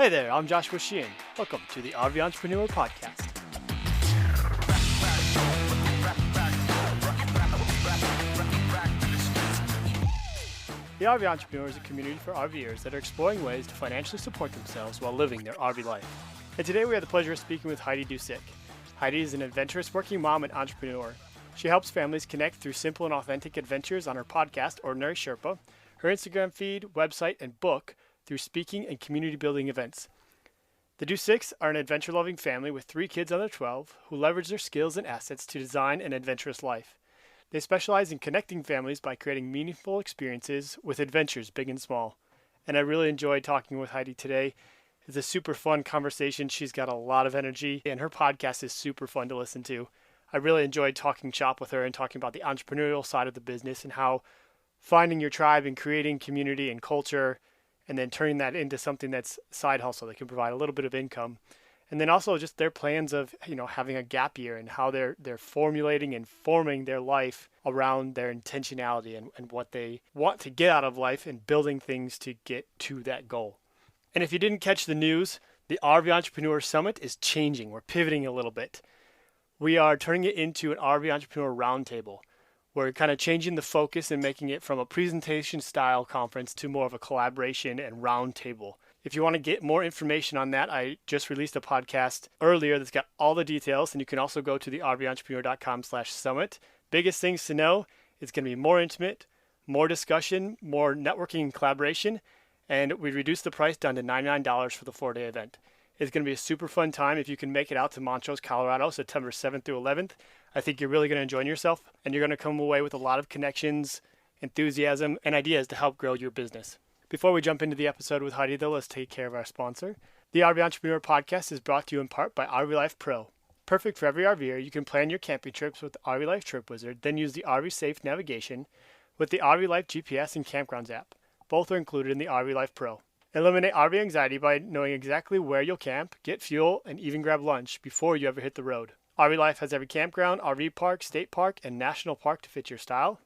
Hey there, I'm Joshua Sheehan. Welcome to the RV Entrepreneur Podcast. The RV Entrepreneur is a community for RVers that are exploring ways to financially support themselves while living their RV life. And today we have the pleasure of speaking with Heidi Dusek. Heidi is an adventurous working mom and entrepreneur. She helps families connect through simple and authentic adventures on her podcast, Ordinary Sherpa, her Instagram feed, website, and book through speaking and community building events. The Duseks are an adventure-loving family with 3 kids under 12 who leverage their skills and assets to design an adventurous life. They specialize in connecting families by creating meaningful experiences with adventures big and small. And I really enjoyed talking with Heidi today. It's a super fun conversation. She's got a lot of energy, and her podcast is super fun to listen to. I really enjoyed talking shop with her and talking about the entrepreneurial side of the business and how finding your tribe and creating community and culture and then turning that into something that's side hustle that can provide a little bit of income. And then also just their plans of, having a gap year and how they're formulating and forming their life around their intentionality and what they want to get out of life and building things to get to that goal. And if you didn't catch the news, the RV Entrepreneur Summit is changing. We're pivoting a little bit. We are turning it into an RV Entrepreneur Roundtable. We're kind of changing the focus and making it from a presentation style conference to more of a collaboration and roundtable. If you want to get more information on that, I just released a podcast earlier that's got all the details, and you can also go to the rventrepreneur.com/summit. Biggest things to know, it's going to be more intimate, more discussion, more networking and collaboration, and we reduced the price down to $99 for the 4-day event. It's going to be a super fun time if you can make it out to Montrose, Colorado, September 7th through 11th. I think you're really going to enjoy yourself, and you're going to come away with a lot of connections, enthusiasm, and ideas to help grow your business. Before we jump into the episode with Heidi, though, let's take care of our sponsor. The RV Entrepreneur Podcast is brought to you in part by RV Life Pro. Perfect for every RVer, you can plan your camping trips with the RV Life Trip Wizard, then use the RV Safe navigation with the RV Life GPS and Campgrounds app. Both are included in the RV Life Pro. Eliminate RV anxiety by knowing exactly where you'll camp, get fuel, and even grab lunch before you ever hit the road. RV Life has every campground, RV park, state park, and national park to fit your style.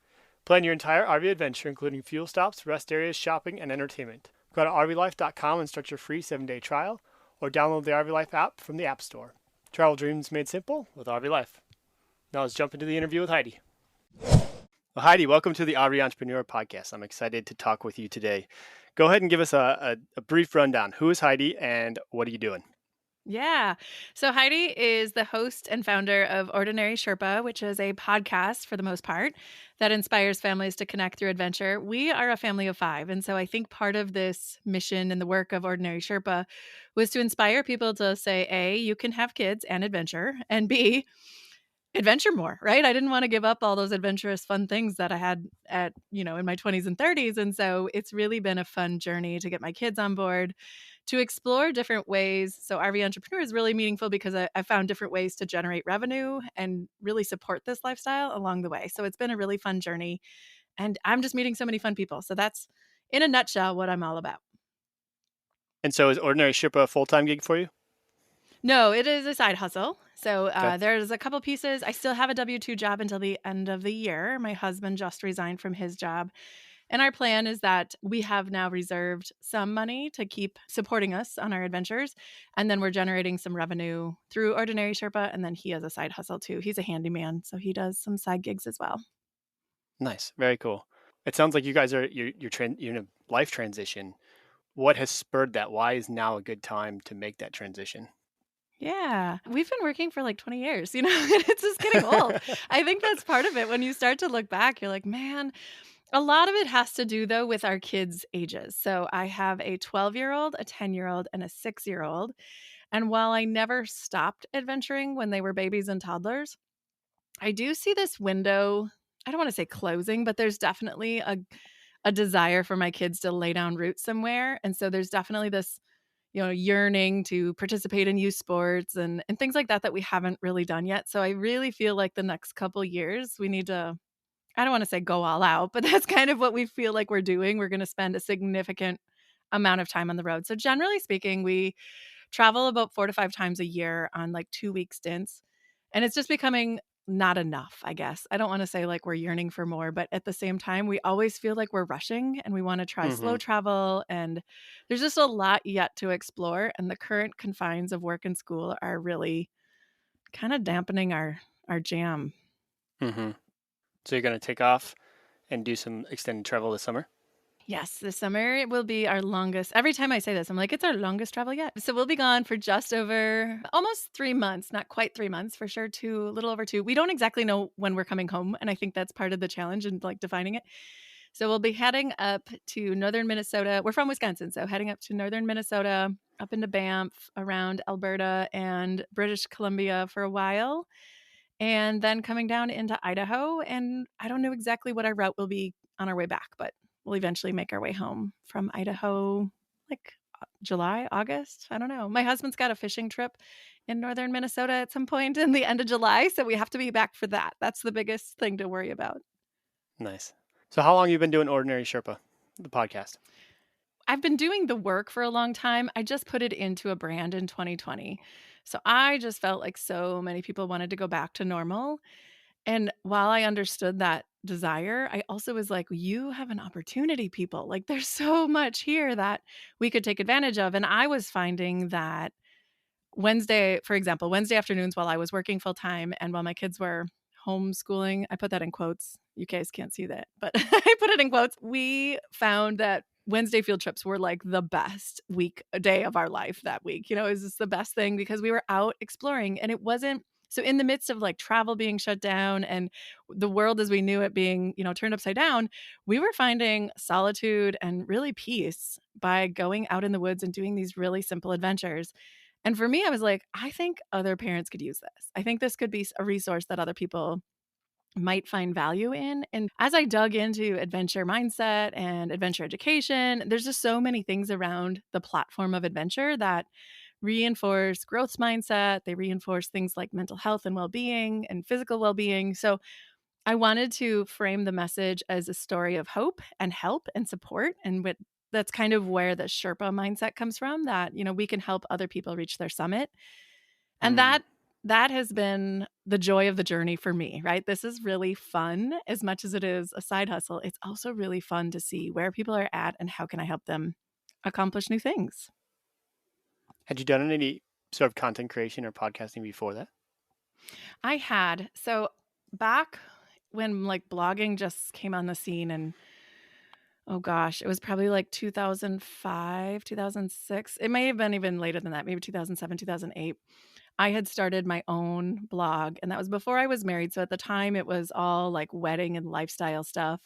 Plan your entire RV adventure, including fuel stops, rest areas, shopping, and entertainment. Go to rvlife.com and start your free 7-day trial, or download the RV Life app from the App Store. Travel dreams made simple with RV Life. Now let's jump into the interview with Heidi. Well, Heidi, welcome to the RV Entrepreneur Podcast. I'm excited to talk with you today. Go ahead and give us a brief rundown. Who is Heidi, and what are you doing? Yeah. So Heidi is the host and founder of Ordinary Sherpa, which is a podcast for the most part that inspires families to connect through adventure. We are a family of 5. And so I think part of this mission and the work of Ordinary Sherpa was to inspire people to say, A, you can have kids and adventure, and B, adventure more, right? I didn't want to give up all those adventurous, fun things that I had in my 20s and 30s. And so it's really been a fun journey to get my kids on board, to explore different ways. So RV Entrepreneur is really meaningful because I found different ways to generate revenue and really support this lifestyle along the way. So it's been a really fun journey, and I'm just meeting so many fun people. So that's, in a nutshell, what I'm all about. And so is Ordinary Sherpa a full-time gig for you? No, it is a side hustle. So Okay. there's a couple pieces. I still have a W-2 job until the end of the year. My husband just resigned from his job. And our plan is that we have now reserved some money to keep supporting us on our adventures. And then we're generating some revenue through Ordinary Sherpa. And then he has a side hustle too. He's a handyman, so he does some side gigs as well. Nice. Very cool. It sounds like you guys are you're in a life transition. What has spurred that? Why is now a good time to make that transition? Yeah. We've been working for like 20 years, and it's just getting old. I think that's part of it. When you start to look back, you're like, man, a lot of it has to do, though, with our kids' ages. So I have a 12-year-old, a 10-year-old, and a 6-year-old. And while I never stopped adventuring when they were babies and toddlers, I do see this window, I don't want to say closing, but there's definitely a desire for my kids to lay down roots somewhere. And so there's definitely this yearning to participate in youth sports and things like that we haven't really done yet. So I really feel like the next couple years we need to, I don't want to say go all out, but that's kind of what we feel like we're doing. We're going to spend a significant amount of time on the road. So generally speaking, we travel about 4 to 5 times a year on like 2-week stints. And it's just becoming not enough, I guess. I don't want to say like we're yearning for more, but at the same time, we always feel like we're rushing and we want to try Hmm. slow travel. And there's just a lot yet to explore. And the current confines of work and school are really kind of dampening our jam. Hmm. So you're going to take off and do some extended travel this summer? Yes, this summer it will be our longest. Every time I say this, I'm like, it's our longest travel yet. So we'll be gone for just over almost 3 months, not quite 3 months for sure, two, a little over two. We don't exactly know when we're coming home. And I think that's part of the challenge and like defining it. So we'll be heading up to northern Minnesota. We're from Wisconsin. So heading up to northern Minnesota, up into Banff, around Alberta and British Columbia for a while. And then coming down into Idaho. And I don't know exactly what our route will be on our way back, but we'll eventually make our way home from Idaho, like July, August. I don't know. My husband's got a fishing trip in northern Minnesota at some point in the end of July. So we have to be back for that. That's the biggest thing to worry about. Nice. So how long have you been doing Ordinary Sherpa, the podcast? I've been doing the work for a long time. I just put it into a brand in 2020. So I just felt like so many people wanted to go back to normal. And while I understood that desire, I also was like, you have an opportunity, people. Like, there's so much here that we could take advantage of. And I was finding that Wednesday, for example, Wednesday afternoons while I was working full time and while my kids were homeschooling, I put that in quotes. You guys can't see that, but I put it in quotes. We found that Wednesday field trips were like the best week a day of our life that week. You know, it was just the best thing because we were out exploring and it wasn't so in the midst of like travel being shut down and the world as we knew it being, turned upside down, we were finding solitude and really peace by going out in the woods and doing these really simple adventures. And for me, I was like, I think other parents could use this. I think this could be a resource that other people might find value in. And as I dug into adventure mindset and adventure education, there's just so many things around the platform of adventure that reinforce growth mindset. They reinforce things like mental health and well being and physical well being. So I wanted to frame the message as a story of hope and help and support. And that's kind of where the Sherpa mindset comes from that, we can help other people reach their summit. And Mm. that has been the joy of the journey for me, right? This is really fun as much as it is a side hustle. It's also really fun to see where people are at and how can I help them accomplish new things. Had you done any sort of content creation or podcasting before that? I had. So back when like blogging just came on the scene and oh gosh, it was probably like 2005, 2006. It may have been even later than that, maybe 2007, 2008. I had started my own blog, and that was before I was married. So at the time, it was all like wedding and lifestyle stuff.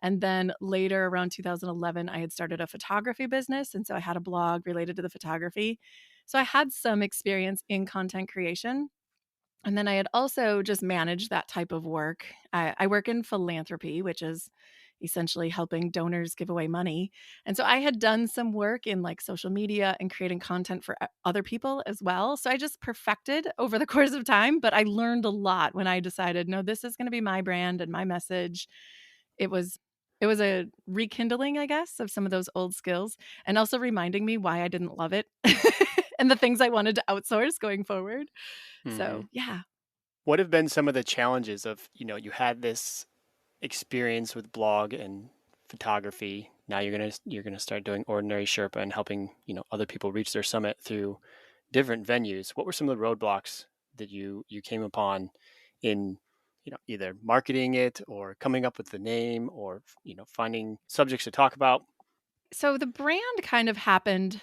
And then later, around 2011, I had started a photography business. And so I had a blog related to the photography. So I had some experience in content creation. And then I had also just managed that type of work. I work in philanthropy, which is essentially helping donors give away money. And so I had done some work in like social media and creating content for other people as well. So I just perfected over the course of time, but I learned a lot when I decided, no, this is going to be my brand and my message. It was it was a rekindling, I guess, of some of those old skills and also reminding me why I didn't love it and the things I wanted to outsource going forward. Hmm. So, yeah. What have been some of the challenges of, you had this experience with blog and photography. Now you're gonna start doing Ordinary Sherpa and helping, other people reach their summit through different venues. What were some of the roadblocks that you came upon in, either marketing it or coming up with the name or, finding subjects to talk about? So the brand kind of happened.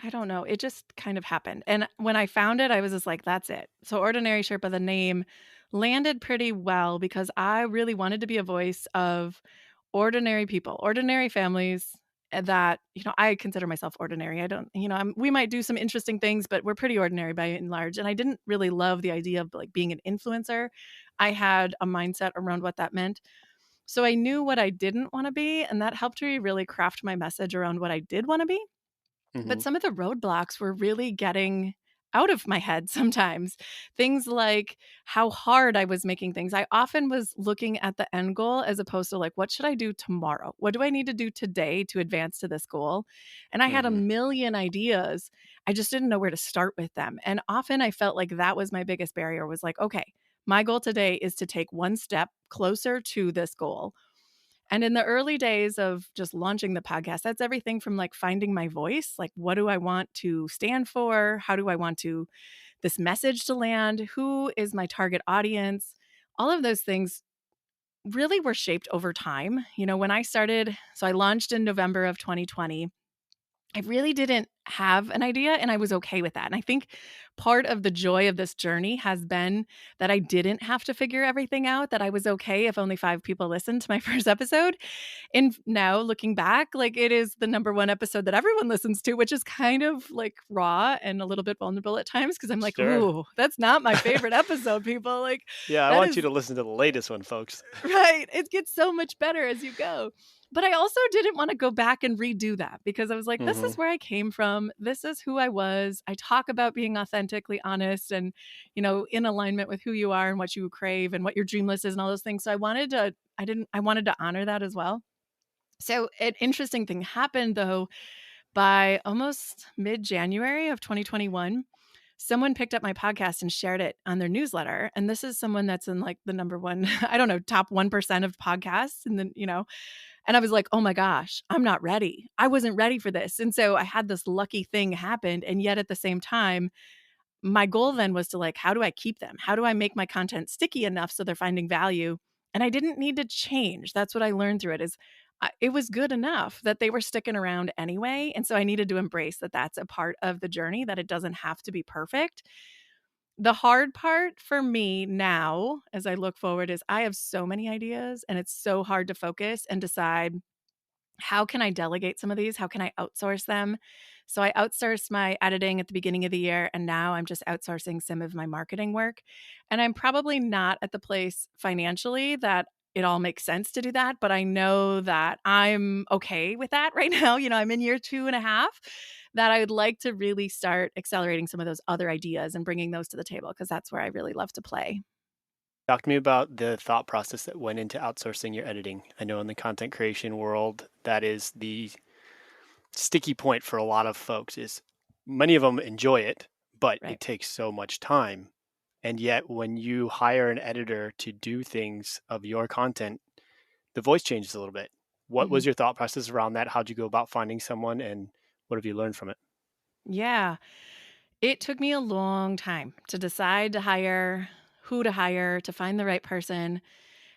I don't know. It just kind of happened. And when I found it, I was just like, that's it. So Ordinary Sherpa, the name landed pretty well because I really wanted to be a voice of ordinary people, ordinary families that, I consider myself ordinary. I don't, we might do some interesting things, but we're pretty ordinary by and large. And I didn't really love the idea of like being an influencer. I had a mindset around what that meant. So I knew what I didn't want to be. And that helped me really craft my message around what I did want to be. Hmm. But some of the roadblocks were really getting out of my head sometimes. Things like how hard I was making things. I often was looking at the end goal as opposed to like, what should I do tomorrow? What do I need to do today to advance to this goal? And I had a Hmm. million ideas. I just didn't know where to start with them. And often I felt like that was my biggest barrier was like, okay, My goal today is to take one step closer to this goal. And in the early days of just launching the podcast, that's everything from like finding my voice, like what do I want to stand for? How do I want to this message to land? Who is my target audience? All of those things really were shaped over time. When I started, so I launched in November of 2020. I really didn't have an idea, and I was okay with that. And I think part of the joy of this journey has been that I didn't have to figure everything out, that I was okay if only 5 people listened to my first episode. And now looking back, like it is the number one episode that everyone listens to, which is kind of like raw and a little bit vulnerable at times because I'm like, Sure. ooh, that's not my favorite episode, people. Like Yeah, I that want you is to listen to the latest one, folks. right. It gets so much better as you go. But I also didn't want to go back and redo that because I was like, this Hmm. is where I came from. This is who I was. I talk about being authentically honest and, in alignment with who you are and what you crave and what your dream list is and all those things. So I wanted to honor that as well. So an interesting thing happened though by almost mid-January of 2021. Someone picked up my podcast and shared it on their newsletter. And this is someone that's in like the number one, I don't know, top 1% of podcasts. And then, and I was like, oh my gosh, I'm not ready. I wasn't ready for this. And so I had this lucky thing happen. And yet at the same time, my goal then was to like, how do I keep them? How do I make my content sticky enough so they're finding value? And I didn't need to change. That's what I learned through it is it was good enough that they were sticking around anyway. And so I needed to embrace that that's a part of the journey, that it doesn't have to be perfect. The hard part for me now, as I look forward, is I have so many ideas and it's so hard to focus and decide how can I delegate some of these? How can I outsource them? So I outsourced my editing at the beginning of the year, and now I'm just outsourcing some of my marketing work. And I'm probably not at the place financially that it all makes sense to do that, but I know that I'm okay with that right now. I'm in year 2.5, that I would like to really start accelerating some of those other ideas and bringing those to the table because that's where I really love to play. Talk to me about the thought process that went into outsourcing your editing. I know in the content creation world, that is the sticky point for a lot of folks is many of them enjoy it, but Right. it takes so much time. And yet when you hire an editor to do things of your content, the voice changes a little bit. What Mhm. was your thought process around that? How'd you go about finding someone and what have you learned from it? Yeah. It took me a long time to decide to hire, who to hire, to find the right person.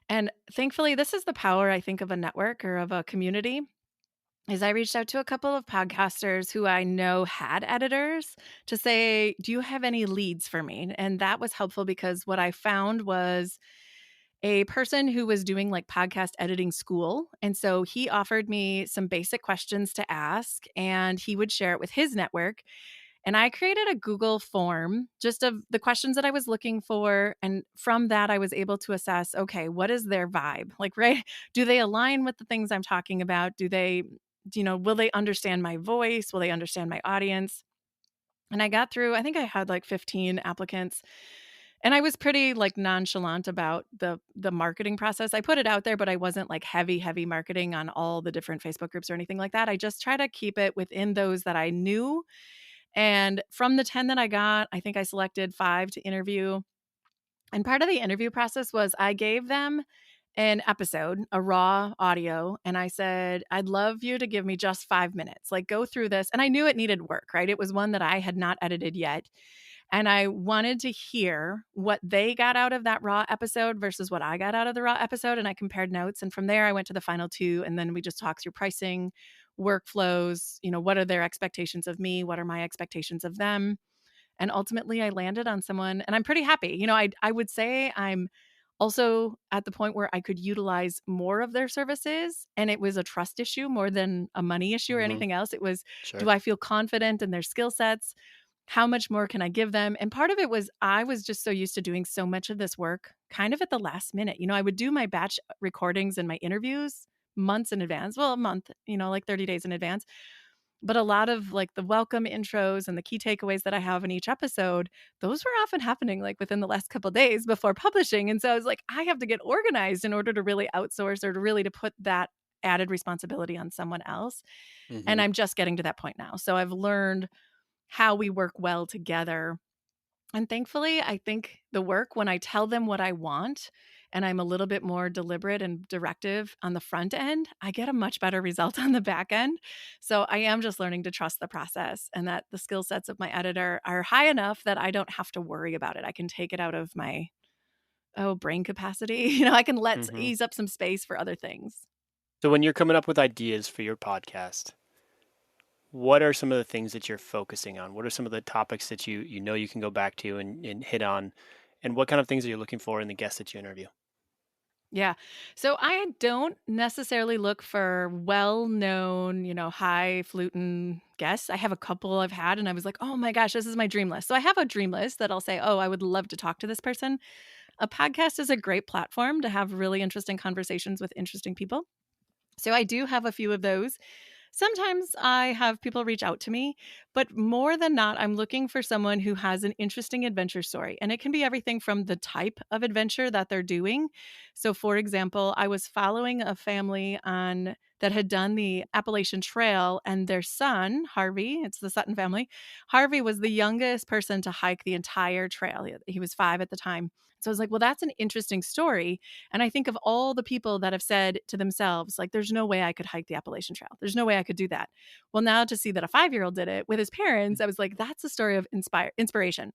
And thankfully, this is the power, I think, of a network or of a community. Is I reached out to a couple of podcasters who I know had editors to say, do you have any leads for me? And that was helpful because what I found was a person who was doing like podcast editing school. And so he offered me some basic questions to ask, and he would share it with his network. And I created a Google form just of the questions that I was looking for. And from that, I was able to assess, okay, what is their vibe? Like, right? Do they align with the things I'm talking about? Will they understand my voice? Will they understand my audience? And I got through, I think I had like 15 applicants. And I was pretty like nonchalant about the marketing process. I put it out there, but I wasn't like heavy marketing on all the different Facebook groups or anything like that. I just try to keep it within those that I knew. And from the 10 that I got, I think I selected 5 to interview. And part of the interview process was I gave them an episode, a raw audio, and I said, I'd love you to give me just 5 minutes, like go through this. And I knew it needed work, right? It was one that I had not edited yet. And I wanted to hear what they got out of that raw episode versus what I got out of the raw episode. And I compared notes. And from there, I went to the final 2. And then we just talked through pricing, workflows, what are their expectations of me? What are my expectations of them? And ultimately, I landed on someone, and I'm pretty happy. I would say I'm also at the point where I could utilize more of their services, and it was a trust issue more than a money issue or Hmm. anything else. It was, do Sure. I feel confident in their skill sets? How much more can I give them? And part of it was I was just so used to doing so much of this work kind of at the last minute. I would do my batch recordings and my interviews months in advance. Well, a month, like 30 days in advance. But a lot of like the welcome intros and the key takeaways that I have in each episode, those were often happening like within the last couple of days before publishing. And so I was like, I have to get organized in order to really outsource or to really to put that added responsibility on someone else. Hmm. And I'm just getting to that point now. So I've learned how we work well together And thankfully, I think the work when I tell them what I want and I'm a little bit more deliberate and directive on the front end, I get a much better result on the back end. So I am just learning to trust the process and that the skill sets of my editor are high enough that I don't have to worry about it. I can take it out of my brain capacity. I can let Hmm. ease up some space for other things. So when you're coming up with ideas for your podcast, what are some of the things that you're focusing on? What are some of the topics that you know you can go back to and hit on? And what kind of things are you looking for in the guests that you interview? Yeah. So I don't necessarily look for well-known, highfalutin guests. I have a couple I've had and I was like, "Oh my gosh, this is my dream list." So I have a dream list that I'll say, "Oh, I would love to talk to this person." A podcast is a great platform to have really interesting conversations with interesting people. So I do have a few of those. Sometimes I have people reach out to me, but more than not, I'm looking for someone who has an interesting adventure story. And it can be everything from the type of adventure that they're doing. So, for example, I was following a family on that had done the Appalachian Trail, and their son, Harvey, it's the Sutton family. Harvey was the youngest person to hike the entire trail. He was 5 at the time. So I was like, well, that's an interesting story. And I think of all the people that have said to themselves, like, there's no way I could hike the Appalachian Trail. There's no way I could do that. Well, now to see that a 5-year-old did it with his parents, I was like, that's a story of inspiration.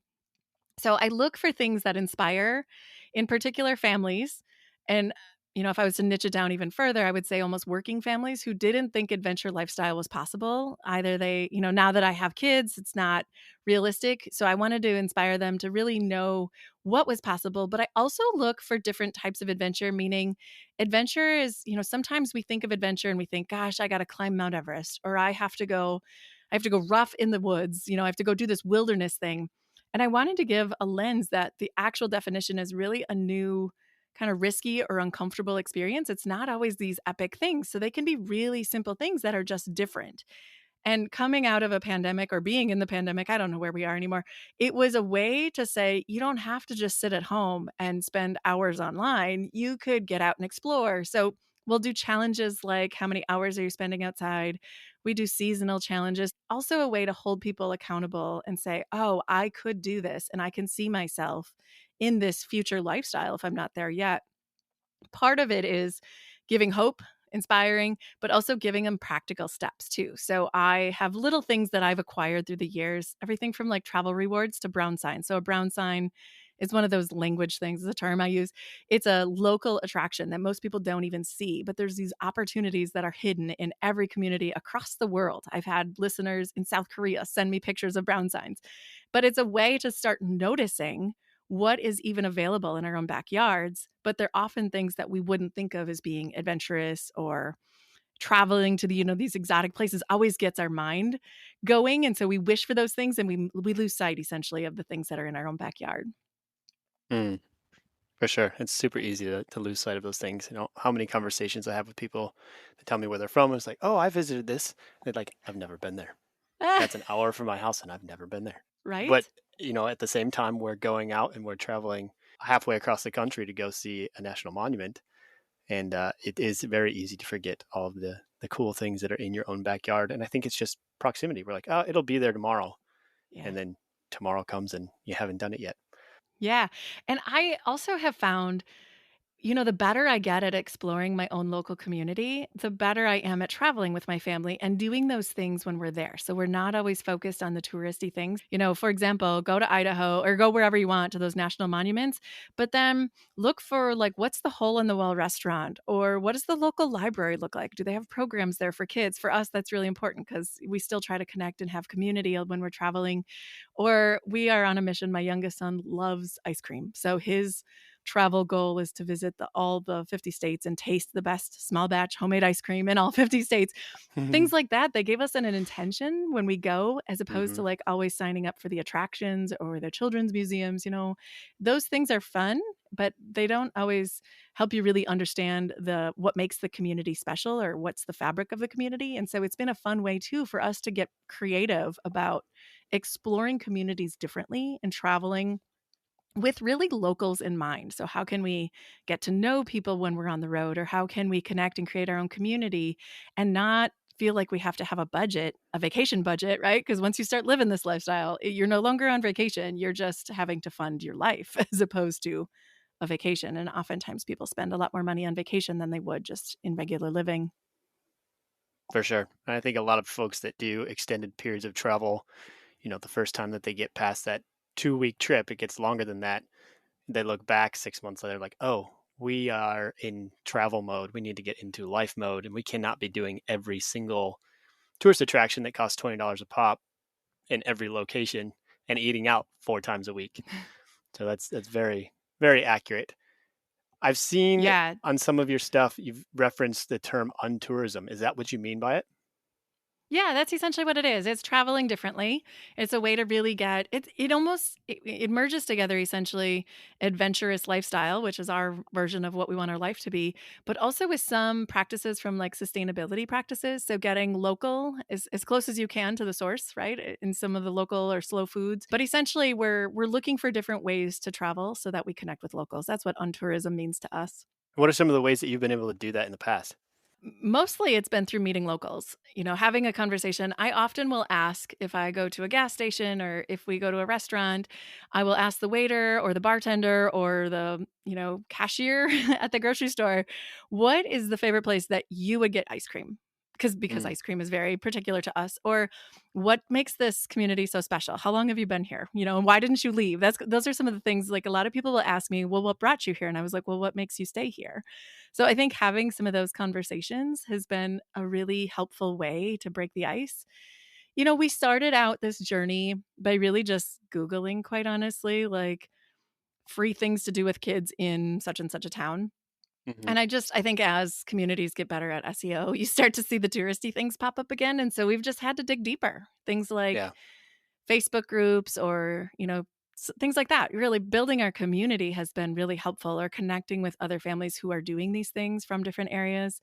So I look for things that inspire, in particular families. And, if I was to niche it down even further, I would say almost working families who didn't think adventure lifestyle was possible. Either they, now that I have kids, it's not realistic. So I wanted to inspire them to really know what was possible. But I also look for different types of adventure, meaning adventure is, sometimes we think of adventure and we think, gosh, I got to climb Mount Everest, or I have to go rough in the woods, I have to go do this wilderness thing. And I wanted to give a lens that the actual definition is really a new kind of risky or uncomfortable experience. It's not always these epic things. So they can be really simple things that are just different. And coming out of a pandemic or being in the pandemic, I don't know where we are anymore. It was a way to say, you don't have to just sit at home and spend hours online. You could get out and explore. So we'll do challenges like how many hours are you spending outside? We do seasonal challenges. Also, a way to hold people accountable and say, oh, I could do this and I can see myself in this future lifestyle if I'm not there yet. Part of it is giving hope, inspiring, but also giving them practical steps too. So I have little things that I've acquired through the years, everything from like travel rewards to brown sign. So a brown sign is one of those language things, is a term I use. It's a local attraction that most people don't even see, but there's these opportunities that are hidden in every community across the world. I've had listeners in South Korea send me pictures of brown signs, but it's a way to start noticing what is even available in our own backyards, but they're often things that we wouldn't think of as being adventurous, or traveling to these exotic places always gets our mind going. And so we wish for those things and we lose sight essentially of the things that are in our own backyard. Mm, for sure. It's super easy to lose sight of those things. How many conversations I have with people that tell me where they're from. It's like, oh, I visited this. They're like, I've never been there. Ah, That's an hour from my house and I've never been there. But, right? at the same time, we're going out and we're traveling halfway across the country to go see a national monument. And it is very easy to forget all of the cool things that are in your own backyard. And I think it's just proximity. We're like, oh, it'll be there tomorrow. Yeah. And then tomorrow comes and you haven't done it yet. Yeah. And I also have found, the better I get at exploring my own local community, the better I am at traveling with my family and doing those things when we're there. So we're not always focused on the touristy things. For example, go to Idaho or go wherever you want to those national monuments, but then look for like, what's the hole in the wall restaurant, or what does the local library look like? Do they have programs there for kids? For us, that's really important because we still try to connect and have community when we're traveling. Or we are on a mission. My youngest son loves ice cream. So his travel goal is to visit all the 50 states and taste the best small batch homemade ice cream in all 50 states. Things like that. They gave us an intention when we go, as opposed Hmm. to like always signing up for the attractions or the children's museums. Those things are fun, but they don't always help you really understand what makes the community special or what's the fabric of the community. And so it's been a fun way too for us to get creative about exploring communities differently and traveling with really locals in mind. So, how can we get to know people when we're on the road, or how can we connect and create our own community and not feel like we have to have a budget, a vacation budget, right? Because once you start living this lifestyle, you're no longer on vacation. You're just having to fund your life as opposed to a vacation. And oftentimes people spend a lot more money on vacation than they would just in regular living. For sure. And I think a lot of folks that do extended periods of travel, the first time that they get past that 2-week trip, it gets longer than that. They look back 6 months later, like, oh, we are in travel mode. We need to get into life mode, and we cannot be doing every single tourist attraction that costs $20 a pop in every location and eating out 4 times a week. So that's very, very accurate. I've seen Yeah, on some of your stuff, you've referenced the term untourism. Is that what you mean by it? yeah, that's essentially what it is. It's traveling differently. It's a way to really get it. It almost it merges together essentially adventurous lifestyle, which is our version of what we want our life to be, but also with some practices from like sustainability practices. So getting local as close as you can to the source, right? In some of the local or slow foods. But essentially we're looking for different ways to travel so that we connect with locals. That's what untourism means to us. What are some of the ways that you've been able to do that in the past? Mostly it's been through meeting locals, having a conversation. I often will ask if I go to a gas station or if we go to a restaurant, I will ask the waiter or the bartender or the, cashier at the grocery store, what is the favorite place that you would get ice cream? Because Mm, ice cream is very particular to us. Or what makes this community so special? How long have you been here? And why didn't you leave? Those are some of the things like a lot of people will ask me, well, what brought you here? And I was like, well, what makes you stay here? So I think having some of those conversations has been a really helpful way to break the ice. We started out this journey by really just Googling, quite honestly, like free things to do with kids in such and such a town. mhm. And I think as communities get better at SEO, you start to see the touristy things pop up again. And so we've just had to dig deeper. Things like Yeah. Facebook groups or, things like that. Really building our community has been really helpful, or connecting with other families who are doing these things from different areas.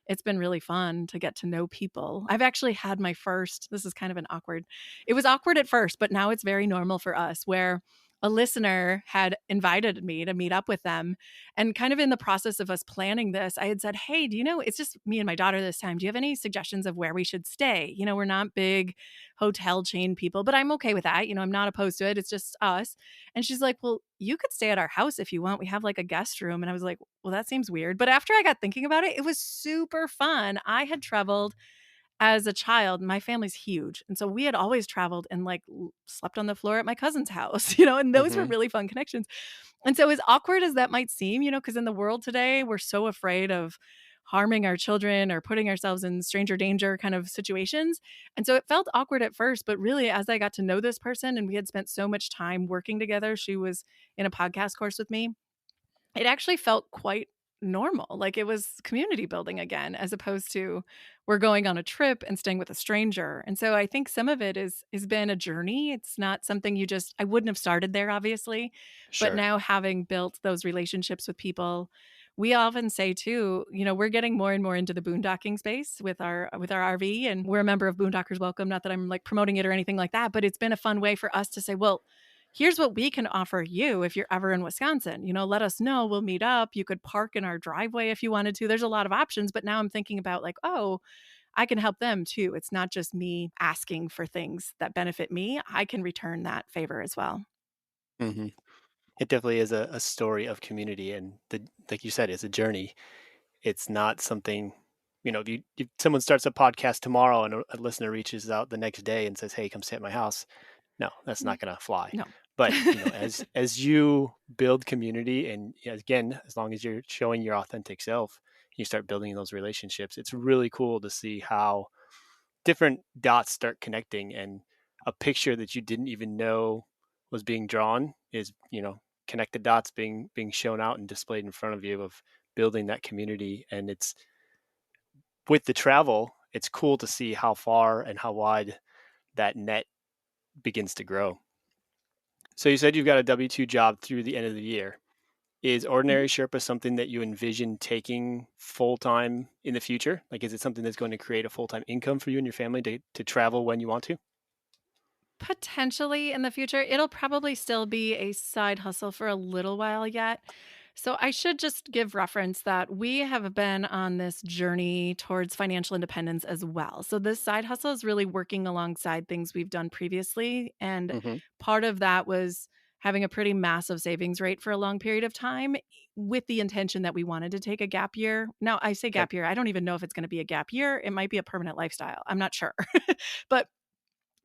It's been really fun to get to know people. I've actually had my first, this is kind of an awkward, it was awkward at first, but now it's very normal for us where a listener had invited me to meet up with them. And kind of in the process of us planning this, I had said, hey, it's just me and my daughter this time. Do you have any suggestions of where we should stay? We're not big hotel chain people, but I'm okay with that. I'm not opposed to it. It's just us. And she's like, well, you could stay at our house if you want. We have like a guest room. And I was like, well, that seems weird. But after I got thinking about it, it was super fun. I had traveled as a child. My family's huge. And so we had always traveled and like slept on the floor at my cousin's house, and those were Mhm. really fun connections. And so as awkward as that might seem, because in the world today, we're so afraid of harming our children or putting ourselves in stranger danger kind of situations. And so it felt awkward at first, but really as I got to know this person and we had spent so much time working together, she was in a podcast course with me, it actually felt quite normal. Like it was community building again, as opposed to we're going on a trip and staying with a stranger. And so I think some of it has been a journey. It's not something I wouldn't have started there, obviously. But Sure. now having built those relationships with people, we often say too, we're getting more and more into the boondocking space with our RV, and we're a member of Boondockers Welcome. Not that I'm like promoting it or anything like that, but it's been a fun way for us to say, well, here's what we can offer you if you're ever in Wisconsin. Let us know. We'll meet up. You could park in our driveway if you wanted to. There's a lot of options, but now I'm thinking about like, oh, I can help them too. It's not just me asking for things that benefit me. I can return that favor as well. Mhm. It definitely is a story of community, and like you said, it's a journey. It's not something, if someone starts a podcast tomorrow and a listener reaches out the next day and says, "Hey, come stay at my house." No, that's Mm, not going to fly. no. But, as you build community and again, as long as you're showing your authentic self, you start building those relationships. It's really cool to see how different dots start connecting, and a picture that you didn't even know was being drawn is, connected dots being shown out and displayed in front of you of building that community. And it's with the travel, it's cool to see how far and how wide that net begins to grow. So you said you've got a W-2 job through the end of the year. Is Mhm. Ordinary Sherpa something that you envision taking full time in the future? Like, is it something that's going to create a full time income for you and your family to travel when you want to? Potentially in the future, it'll probably still be a side hustle for a little while yet. So I should just give reference that we have been on this journey towards financial independence as well. So this side hustle is really working alongside things we've done previously. And Hmm. part of that was having a pretty massive savings rate for a long period of time with the intention that we wanted to take a gap year. Now, I say Okay. gap year. I don't even know if it's going to be a gap year. It might be a permanent lifestyle. I'm not sure. But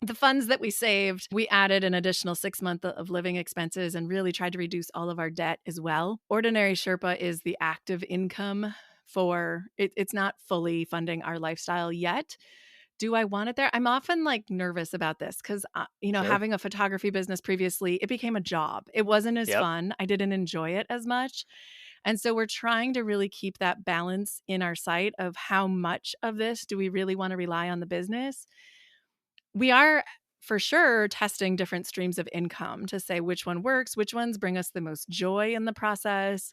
the funds that we saved, we added an additional 6 months of living expenses and really tried to reduce all of our debt as well. Ordinary Sherpa is the active income for it, it's not fully funding our lifestyle yet. Do I want it there? I'm often like nervous about this because, Sure. having a photography business previously, it became a job. It wasn't as Yep. fun. I didn't enjoy it as much. And so we're trying to really keep that balance in our sight of how much of this do we really want to rely on the business. We are for sure testing different streams of income to say which one works, which ones bring us the most joy in the process,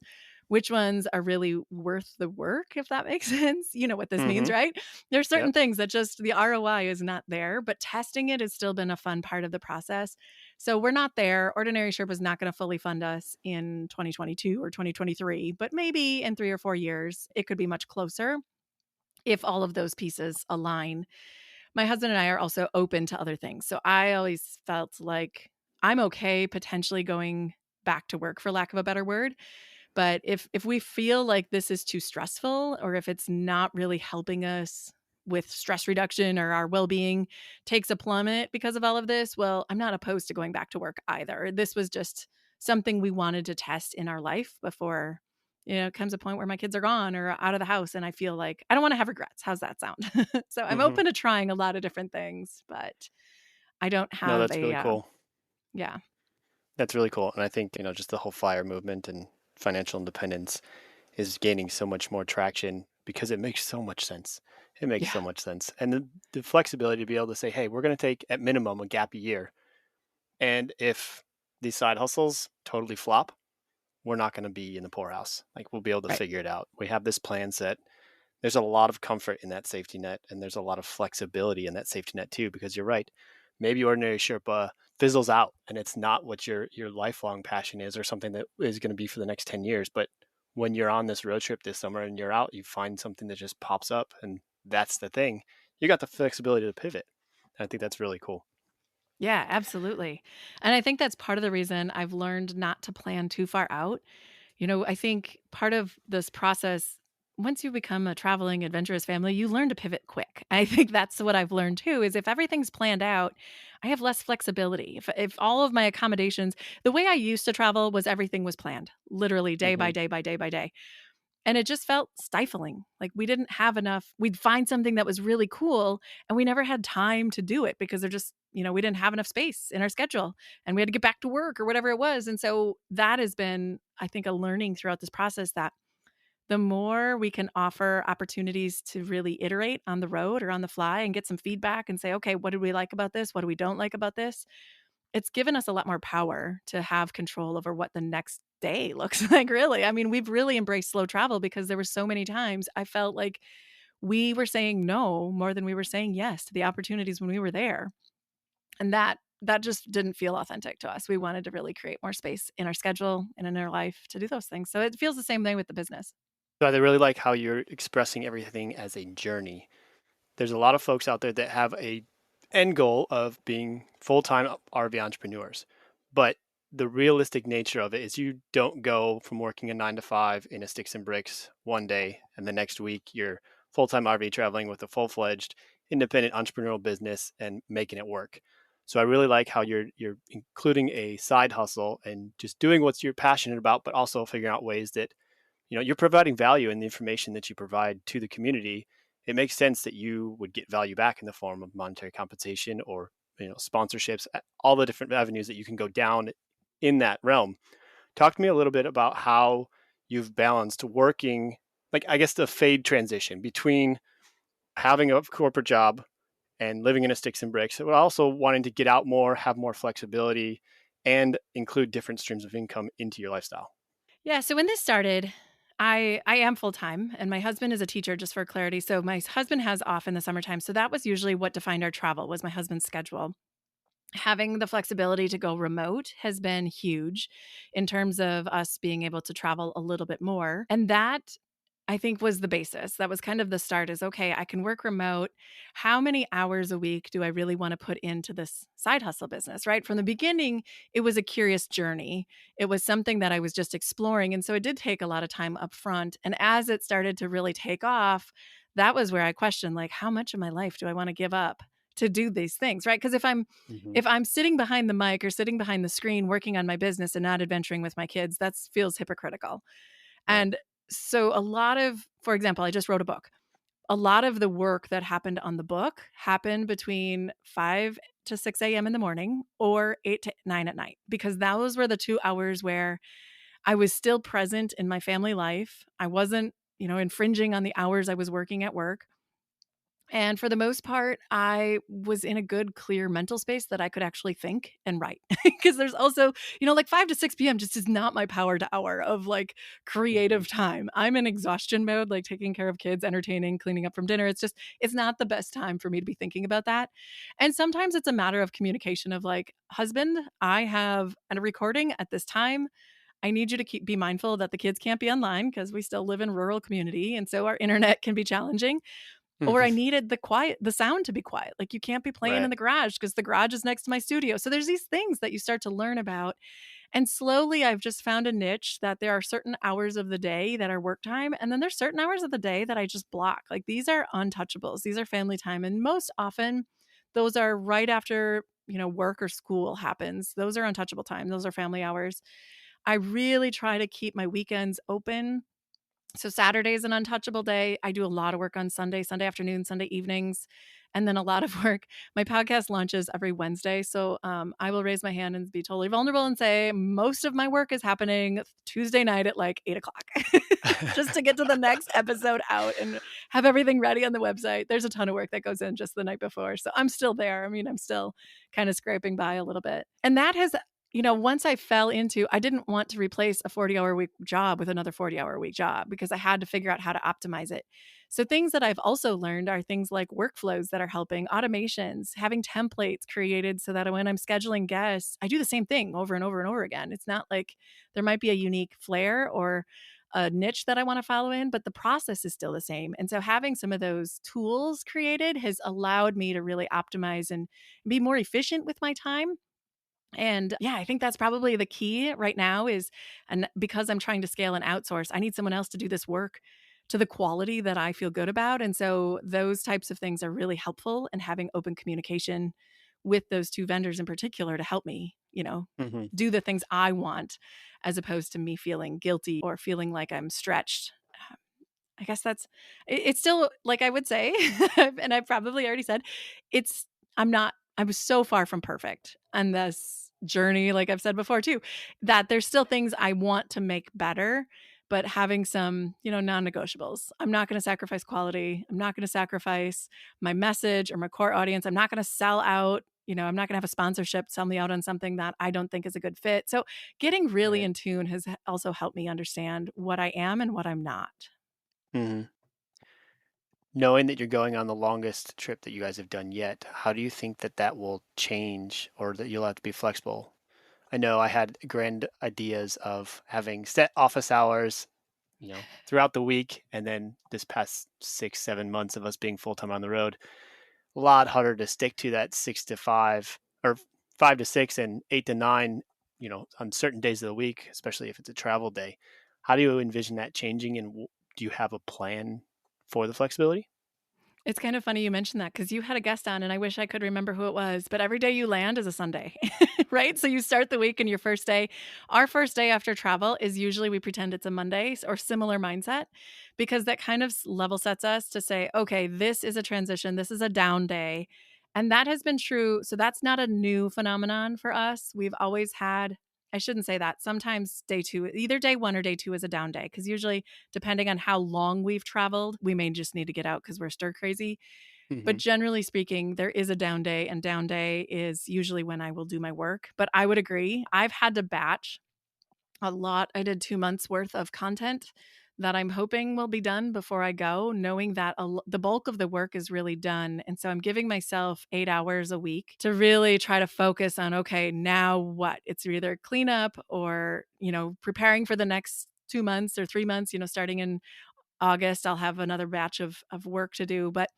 which ones are really worth the work, if that makes sense. You know what this means, Hmm. right? There's certain Yep. things that just the ROI is not there, but testing it has still been a fun part of the process. So we're not there. Ordinary Sherpa is not going to fully fund us in 2022 or 2023, but maybe in 3 or 4 years, it could be much closer if all of those pieces align. My husband and I are also open to other things. So I always felt like I'm okay potentially going back to work for lack of a better word, but if we feel like this is too stressful or if it's not really helping us with stress reduction or our well-being takes a plummet because of all of this, well, I'm not opposed to going back to work either. This was just something we wanted to test in our life before it comes a point where my kids are gone or out of the house and I feel like I don't want to have regrets. How's that sound? So I'm Hmm. open to trying a lot of different things, but I don't No, have that's a really cool. yeah. That's really cool. And I think, just the whole FIRE movement and financial independence is gaining so much more traction because it makes so much sense. It makes Yeah. so much sense. And the flexibility to be able to say, hey, we're going to take at minimum a gap a year. And if these side hustles totally flop, we're not going to be in the poorhouse. Like we'll be able to Right. figure it out. We have this plan set. There's a lot of comfort in that safety net, and there's a lot of flexibility in that safety net too. Because you're right, maybe ordinary Sherpa fizzles out, and it's not what your lifelong passion is, or something that is going to be for the next 10 years. But when you're on this road trip this summer and you're out, you find something that just pops up, and that's the thing. You got the flexibility to pivot. And I think that's really cool. Yeah, absolutely. And I think that's part of the reason I've learned not to plan too far out. I think part of this process, once you become a traveling, adventurous family, you learn to pivot quick. I think that's what I've learned too, is if everything's planned out, I have less flexibility. If all of my accommodations, the way I used to travel was everything was planned, literally day by Hmm. day by day by day. And it just felt stifling. Like we didn't have enough. We'd find something that was really cool and we never had time to do it because they're just, we didn't have enough space in our schedule and we had to get back to work or whatever it was. And so that has been, I think, a learning throughout this process that the more we can offer opportunities to really iterate on the road or on the fly and get some feedback and say, okay, what do we like about this? What do we don't like about this? It's given us a lot more power to have control over what the next day looks like, really. I mean, we've really embraced slow travel because there were so many times I felt like we were saying no more than we were saying yes to the opportunities when we were there. And that just didn't feel authentic to us. We wanted to really create more space in our schedule and in our life to do those things. So it feels the same way with the business. So I really like how you're expressing everything as a journey. There's a lot of folks out there that have a end goal of being full-time RV entrepreneurs. But the realistic nature of it is you don't go from working a 9 to 5 in a sticks and bricks one day and the next week you're full-time RV traveling with a full-fledged independent entrepreneurial business and making it work. So I really like how you're including a side hustle and just doing what you're passionate about, but also figuring out ways that you're providing value in the information that you provide to the community. It makes sense that you would get value back in the form of monetary compensation or sponsorships, all the different avenues that you can go down in that realm. Talk to me a little bit about how you've balanced working, like I guess the fade transition between having a corporate job and living in a sticks and bricks, but also wanting to get out more, have more flexibility, and include different streams of income into your lifestyle. Yeah, so when this started, I am full-time and my husband is a teacher, just for clarity. So my husband has off in the summertime. So that was usually what defined our travel was my husband's schedule. Having the flexibility to go remote has been huge in terms of us being able to travel a little bit more. And that I think was the basis. That was kind of the start is okay, I can work remote. How many hours a week do I really want to put into this side hustle business, right? From the beginning, it was a curious journey. It was something that I was just exploring. And so it did take a lot of time up front. And as it started to really take off, that was where I questioned like how much of my life do I want to give up to do these things, right? Because Hmm. if I'm sitting behind the mic or sitting behind the screen working on my business and not adventuring with my kids, that feels hypocritical. Right. And so a lot of, for example, I just wrote a book. A lot of the work that happened on the book happened between 5 to 6 a.m. in the morning or 8 to 9 at night, because those were the 2 hours where I was still present in my family life. I wasn't, infringing on the hours I was working at work. And for the most part, I was in a good, clear mental space that I could actually think and write. Because there's also, like 5 to 6 PM just is not my power to hour of like Hmm. creative time. I'm in exhaustion mode, like taking care of kids, entertaining, cleaning up from dinner. It's not the best time for me to be thinking about that. And sometimes it's a matter of communication of like, husband, I have a recording at this time. I need you to be mindful that the kids can't be online because we still live in rural community. And so our internet can be challenging, or I Hmm. needed the sound to be quiet. Like, you can't be playing in Right. the garage because the garage is next to my studio. So there's these things that you start to learn about. And slowly I've just found a niche that there are certain hours of the day that are work time. And then there's certain hours of the day that I just block. Like, these are untouchables. These are family time. And most often those are right after, work or school happens. Those are untouchable time. Those are family hours. I really try to keep my weekends open. So Saturday is an untouchable day. I do a lot of work on Sunday, Sunday afternoon, Sunday evenings, and then a lot of work. My podcast launches every Wednesday. So I will raise my hand and be totally vulnerable and say most of my work is happening Tuesday night at like 8 o'clock just to get to the next episode out and have everything ready on the website. There's a ton of work that goes in just the night before. So I'm still there. I mean, I'm still kind of scraping by a little bit. And that has, once I fell into, I didn't want to replace a 40-hour week job with another 40-hour week job because I had to figure out how to optimize it. So things that I've also learned are things like workflows that are helping, automations, having templates created so that when I'm scheduling guests, I do the same thing over and over and over again. It's not like there might be a unique flair or a niche that I want to follow in, but the process is still the same. And so having some of those tools created has allowed me to really optimize and be more efficient with my time. And yeah, I think that's probably the key right now is, and because I'm trying to scale and outsource, I need someone else to do this work to the quality that I feel good about. And so those types of things are really helpful, and having open communication with those two vendors in particular to help me, Hmm. do the things I want as opposed to me feeling guilty or feeling like I'm stretched. I guess it's still like I would say, and I probably already said, it's I was so far from perfect on this journey, like I've said before too, that there's still things I want to make better, but having some, non-negotiables. I'm not going to sacrifice quality. I'm not going to sacrifice my message or my core audience. I'm not going to sell out. I'm not going to have a sponsorship sell me out on something that I don't think is a good fit. So getting really Right. in tune has also helped me understand what I am and what I'm not. Hmm. Knowing that you're going on the longest trip that you guys have done yet, how do you think that that will change or that you'll have to be flexible? I know I had grand ideas of having set office hours, throughout the week. And then this past 6, 7 months of us being full time on the road, a lot harder to stick to that 6 to 5 or 5 to 6 and 8 to 9, on certain days of the week, especially if it's a travel day. How do you envision that changing? And do you have a plan for the flexibility? It's kind of funny you mentioned that because you had a guest on, and I wish I could remember who it was, but every day you land is a Sunday, right? So you start the week and your first day. Our first day after travel is usually we pretend it's a Monday or similar mindset, because that kind of level sets us to say, okay, this is a transition, this is a down day. And that has been true. So that's not a new phenomenon for us. We've always had, I shouldn't say that. Sometimes day two, either day one or day two is a down day, because usually, depending on how long we've traveled, we may just need to get out because we're stir crazy. But Hmm. generally speaking, there is a down day, and down day is usually when I will do my work. But I would agree, I've had to batch a lot. I did 2 months worth of content that I'm hoping will be done before I go, knowing that the bulk of the work is really done. And so I'm giving myself 8 hours a week to really try to focus on, okay, now what? It's either cleanup or, preparing for the next 2 months or 3 months, starting in August, I'll have another batch of work to do. But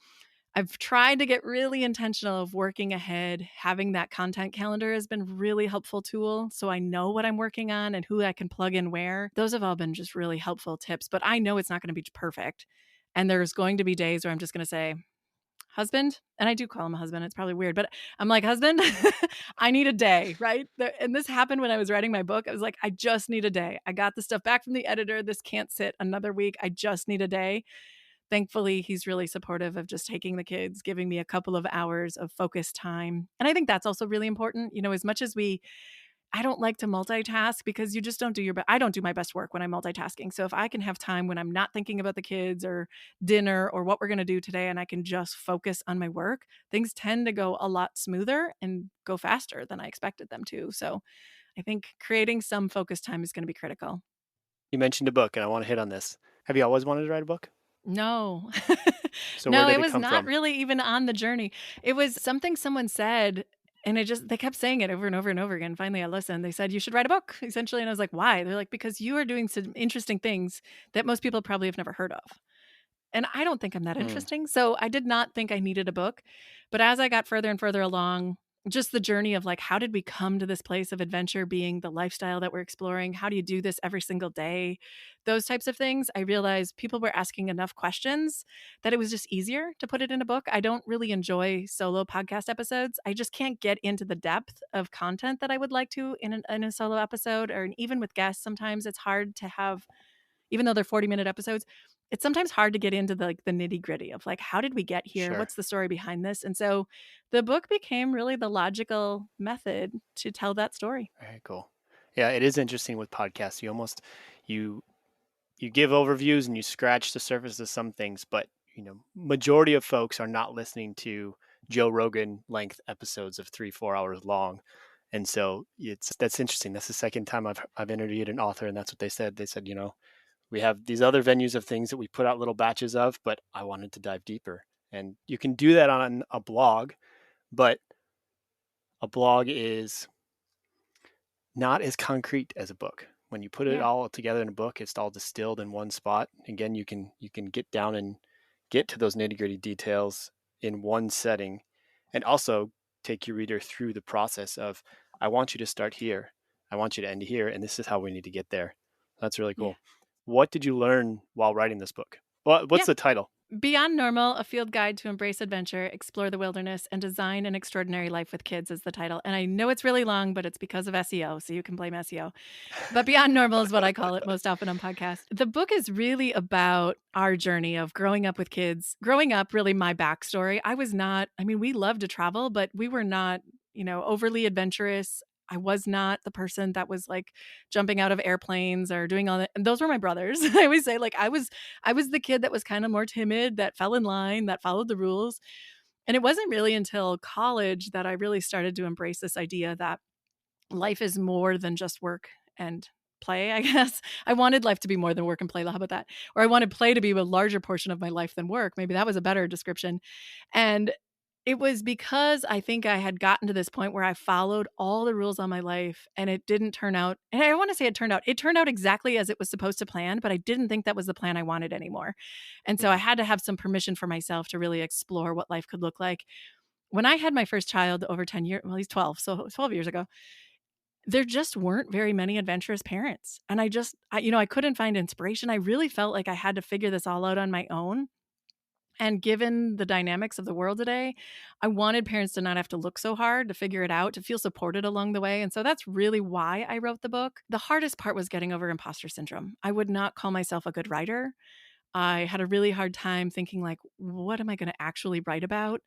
I've tried to get really intentional of working ahead. Having that content calendar has been a really helpful tool. So I know what I'm working on and who I can plug in where. Those have all been just really helpful tips, but I know it's not going to be perfect. And there's going to be days where I'm just going to say, husband, and I do call him a husband. It's probably weird, but I'm like, husband, I need a day, right? And this happened when I was writing my book. I was like, I just need a day. I got the stuff back from the editor. This can't sit another week. I just need a day. Thankfully, he's really supportive of just taking the kids, giving me a couple of hours of focused time. And I think that's also really important. As much as I don't like to multitask because you just don't do I don't do my best work when I'm multitasking. So if I can have time when I'm not thinking about the kids or dinner or what we're going to do today, and I can just focus on my work, things tend to go a lot smoother and go faster than I expected them to. So I think creating some focus time is going to be critical. You mentioned a book, and I want to hit on this. Have you always wanted to write a book? No. So where No, did it it was come not from? really even on the journey. It was something someone said, and they kept saying it over and over and over again. Finally, I listened. They said, "You should write a book," essentially. And I was like, "Why?" They're like, "Because you are doing some interesting things that most people probably have never heard of." And I don't think I'm that Mm, interesting. So I did not think I needed a book. But as I got further and further along, just the journey of like, how did we come to this place of adventure being the lifestyle that we're exploring? How do you do this every single day? Those types of things. I realized people were asking enough questions that it was just easier to put it in a book. I don't really enjoy solo podcast episodes. I just can't get into the depth of content that I would like to in a solo episode, or even with guests. Sometimes it's hard to have, even though they're 40-minute episodes, it's sometimes hard to get into the nitty-gritty of like, how did we get here? sure. What's the story behind this? And so the book became really the logical method to tell that story. Very cool. Yeah, it is interesting with podcasts. You you give overviews and you scratch the surface of some things, but majority of folks are not listening to Joe Rogan length episodes of 3-4 hours long. And so that's interesting. That's the second time I've interviewed an author, and that's what they said. They said, we have these other venues of things that we put out little batches of, but I wanted to dive deeper. And you can do that on a blog, but a blog is not as concrete as a book. When you put it Yeah. all together in a book, it's all distilled in one spot. Again, you can get down and get to those nitty-gritty details in one setting, and also take your reader through the process of, I want you to start here, I want you to end here, and this is how we need to get there. That's really Yeah. cool. What did you learn while writing this book? What's Yeah. the title? Beyond Normal, a field guide to embrace adventure, explore the wilderness, and design an extraordinary life with kids is the title. And I know it's really long, but it's because of SEO, so you can blame SEO. But Beyond Normal is what I call it most often on podcasts. The book is really about our journey of growing up with kids. Growing up, really my backstory. We loved to travel, but we were not, overly adventurous. I was not the person that was like jumping out of airplanes or doing all that. And those were my brothers. I always say, like, I was the kid that was kind of more timid, that fell in line, that followed the rules. And it wasn't really until college that I really started to embrace this idea that life is more than just work and play, I guess. I wanted life to be more than work and play. How about that? Or I wanted play to be a larger portion of my life than work. Maybe that was a better description. And it was because I think I had gotten to this point where I followed all the rules on my life and it didn't turn out. And I don't want to say it turned out exactly as it was supposed to plan, but I didn't think that was the plan I wanted anymore. And so I Mm, had to have some permission for myself to really explore what life could look like. When I had my first child over 10 years, well, he's 12, so 12 years ago, there just weren't very many adventurous parents. And I couldn't find inspiration. I really felt like I had to figure this all out on my own. And given the dynamics of the world today, I wanted parents to not have to look so hard to figure it out, to feel supported along the way. And so that's really why I wrote the book. The hardest part was getting over imposter syndrome. I would not call myself a good writer. I had a really hard time thinking, like, what am I going to actually write about?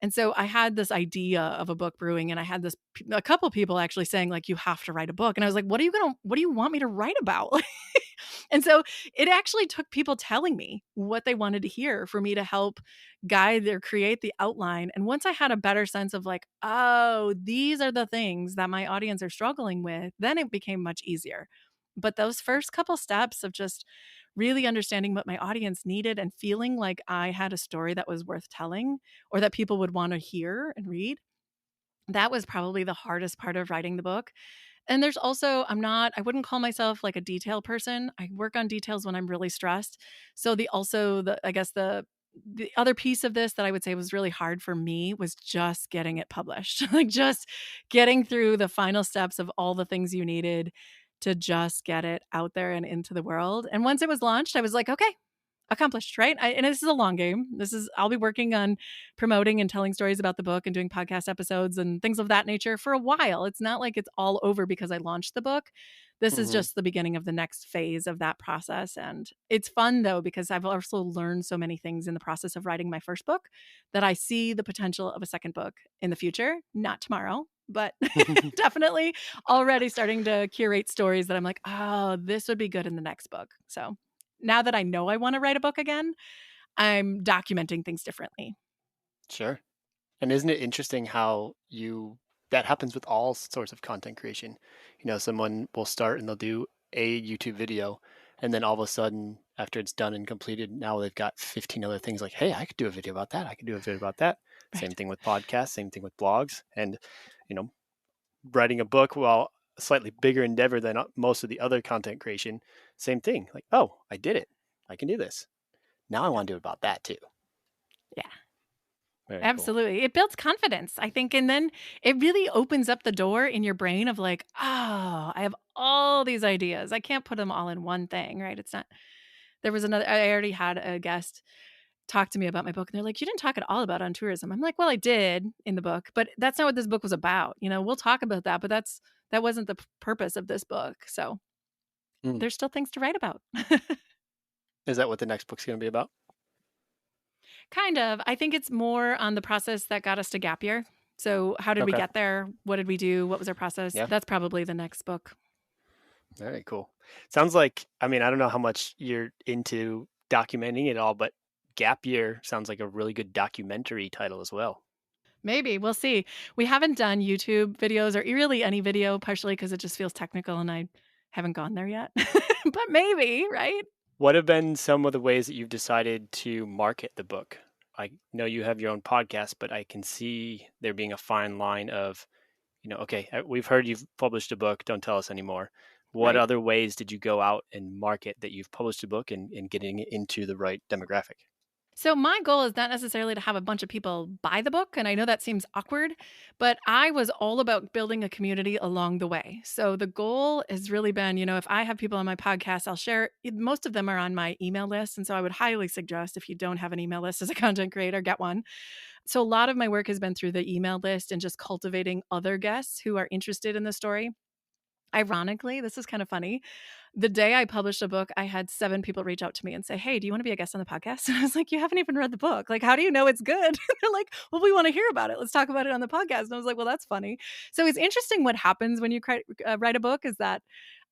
And so I had this idea of a book brewing, and I had a couple people actually saying, like, you have to write a book. And I was like, what do you want me to write about? And so it actually took people telling me what they wanted to hear for me to help guide or create the outline. And once I had a better sense of like, oh, these are the things that my audience are struggling with, then it became much easier. But those first couple steps of just really understanding what my audience needed and feeling like I had a story that was worth telling or that people would want to hear and read. That was probably the hardest part of writing the book. And there's also, I wouldn't call myself like a detail person. I work on details when I'm really stressed. So I guess the other piece of this that I would say was really hard for me was just getting it published. Like just getting through the final steps of all the things you needed to just get it out there and into the world. And once it was launched, I was like, okay, accomplished, right? And this is a long game. I'll be working on promoting and telling stories about the book and doing podcast episodes and things of that nature for a while. It's not like it's all over because I launched the book. This is Mm-hmm. just the beginning of the next phase of that process. And it's fun though, because I've also learned so many things in the process of writing my first book that I see the potential of a second book in the future, not tomorrow, but definitely already starting to curate stories that I'm like, oh, this would be good in the next book. So now that I know I want to write a book again, I'm documenting things differently. Sure. And isn't it interesting how that happens with all sorts of content creation? Someone will start and they'll do a YouTube video, and then all of a sudden, after it's done and completed, now they've got 15 other things like, hey, I could do a video about that. I could do a video about that. Same Right. thing with podcasts, same thing with blogs. And, you know, writing a book, while a slightly bigger endeavor than most of the other content creation, same thing. Like, oh, I did it. I can do this. Now I Yeah. want to do about that too. Yeah. Very cool. Absolutely. It builds confidence, I think. And then it really opens up the door in your brain of like, oh, I have all these ideas. I can't put them all in one thing, right? It's not, there was another, I already had a guest talk to me about my book and they're like, you didn't talk at all about on tourism. I'm like, well, I did in the book, but that's not what this book was about. We'll talk about that, but that wasn't the purpose of this book. So Mm. there's still things to write about. Is that what the next book's going to be about? Kind of. I think it's more on the process that got us to gap year. So, how did we Okay. get there? What did we do? What was our process? Yeah. That's probably the next book. Very cool. Sounds like, I mean, I don't know how much you're into documenting it all, but Gap Year sounds like a really good documentary title as well. Maybe we'll see. We haven't done YouTube videos or really any video, partially because it just feels technical and I haven't gone there yet. But maybe, right? What have been some of the ways that you've decided to market the book? I know you have your own podcast, but I can see there being a fine line of, okay, we've heard you've published a book, don't tell us anymore. What Right. other ways did you go out and market that you've published a book and getting it into the right demographic? So my goal is not necessarily to have a bunch of people buy the book, and I know that seems awkward, but I was all about building a community along the way. So the goal has really been, if I have people on my podcast, I'll share most of them are on my email list, and so I would highly suggest if you don't have an email list as a content creator, get one. So a lot of my work has been through the email list and just cultivating other guests who are interested in the story. Ironically, this is kind of funny. The day I published a book, I had 7 people reach out to me and say, "Hey, do you wanna be a guest on the podcast?" And I was like, "You haven't even read the book. Like, how do you know it's good?" They're like, "Well, we wanna hear about it. Let's talk about it on the podcast." And I was like, "Well, that's funny." So it's interesting what happens when you write a book is that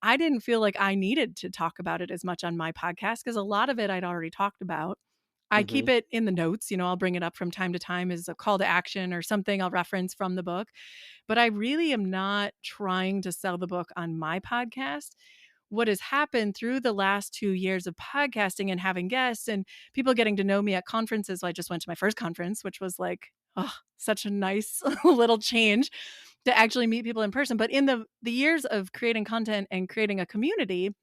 I didn't feel like I needed to talk about it as much on my podcast because a lot of it I'd already talked about. I Hmm. keep it in the notes, I'll bring it up from time to time as a call to action or something I'll reference from the book, but I really am not trying to sell the book on my podcast. What has happened through the last 2 years of podcasting and having guests and people getting to know me at conferences. I just went to my first conference, which was like, oh, such a nice little change to actually meet people in person. But in the years of creating content and creating a community,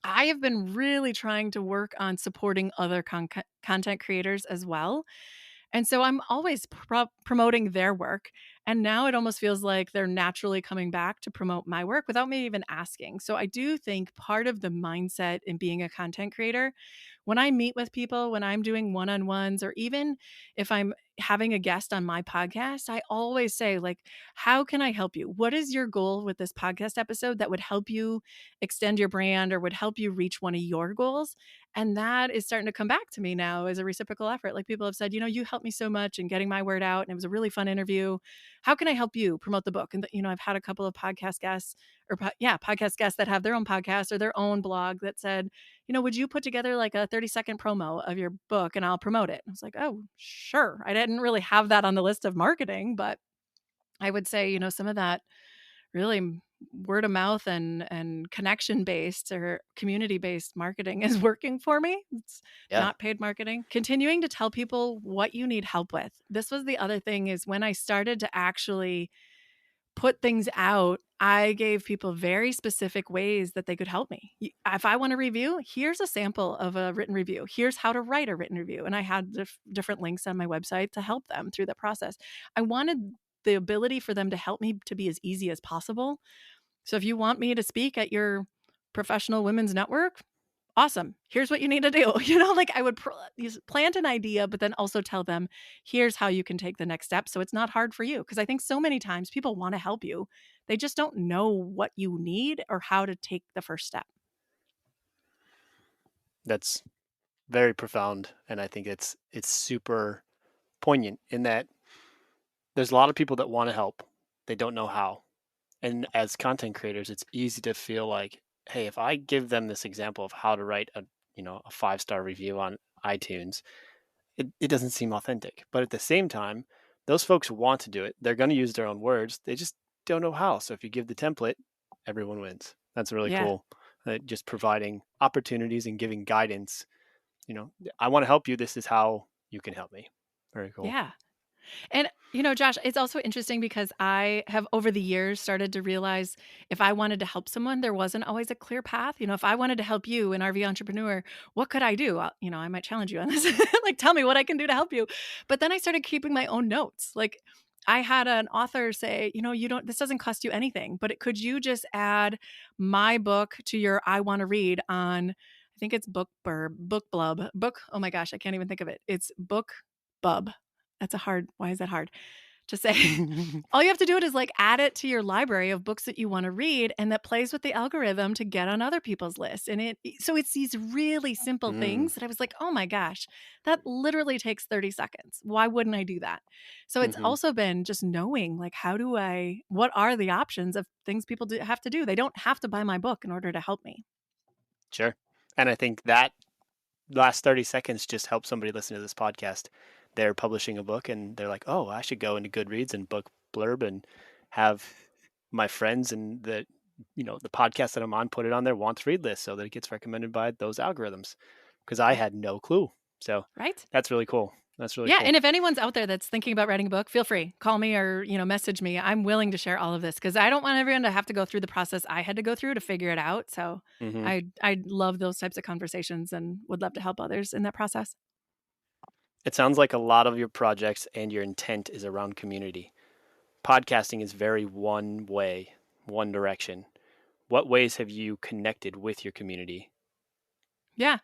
I have been really trying to work on supporting other content creators as well. And so I'm always promoting their work. And now it almost feels like they're naturally coming back to promote my work without me even asking. So I do think part of the mindset in being a content creator, when I meet with people, when I'm doing one on ones, or even if I'm having a guest on my podcast, I always say, like, how can I help you? What is your goal with this podcast episode that would help you extend your brand or would help you reach one of your goals? And that is starting to come back to me now as a reciprocal effort. Like people have said, you helped me so much in getting my word out. And it was a really fun interview. How can I help you promote the book? And, I've had a couple of podcast guests podcast guests that have their own podcast or their own blog that said, would you put together like a 30-second promo of your book and I'll promote it? I was like, oh, sure. I didn't really have that on the list of marketing, but I would say, some of that really word of mouth and connection based or community based marketing is working for me. It's Yeah. not paid marketing. Continuing to tell people what you need help with. This was the other thing, is when I started to actually put things out, I gave people very specific ways that they could help me. If I want a review, here's a sample of a written review. Here's how to write a written review. And I had different links on my website to help them through the process. I wanted the ability for them to help me to be as easy as possible. So if you want me to speak at your professional women's network, awesome. Here's what you need to do. Like I would plant an idea, but then also tell them, here's how you can take the next step. So it's not hard for you. Because I think so many times people want to help you. They just don't know what you need or how to take the first step. That's very profound. And I think it's super poignant in that there's a lot of people that want to help. They don't know how. And as content creators, it's easy to feel like, hey, if I give them this example of how to write a 5-star review on iTunes, it doesn't seem authentic. But at the same time, those folks want to do it. They're going to use their own words. They just don't know how. So if you give the template, everyone wins. That's really cool. Just providing opportunities and giving guidance. I want to help you. This is how you can help me. Very cool. Yeah. And, Josh, it's also interesting because I have over the years started to realize if I wanted to help someone, there wasn't always a clear path. If I wanted to help you, an RV entrepreneur, what could I do? I might challenge you on this. Like, tell me what I can do to help you. But then I started keeping my own notes. Like, I had an author say, this doesn't cost you anything, but could you just add my book to your I want to read on, I think it's book blub. Oh my gosh, I can't even think of it. It's book bub. Why is that hard to say? All you have to do is like add it to your library of books that you want to read, and that plays with the algorithm to get on other people's lists. And so it's these really simple things that I was like, oh my gosh, that literally takes 30 seconds. Why wouldn't I do that? So it's also been just knowing like, what are the options of things people have to do? They don't have to buy my book in order to help me. Sure. And I think that last 30 seconds just help somebody listen to this podcast. They're publishing a book and they're like, oh, I should go into Goodreads and book blurb and have my friends and the podcast that I'm on put it on their want to read list so that it gets recommended by those algorithms, because I had no clue. So right. That's really cool. That's really cool. And if anyone's out there that's thinking about writing a book, feel free, call me or, message me. I'm willing to share all of this because I don't want everyone to have to go through the process I had to go through to figure it out. So I love those types of conversations and would love to help others in that process. It sounds like a lot of your projects and your intent is around community. Podcasting is very one way, one direction. What ways have you connected with your community? Yeah.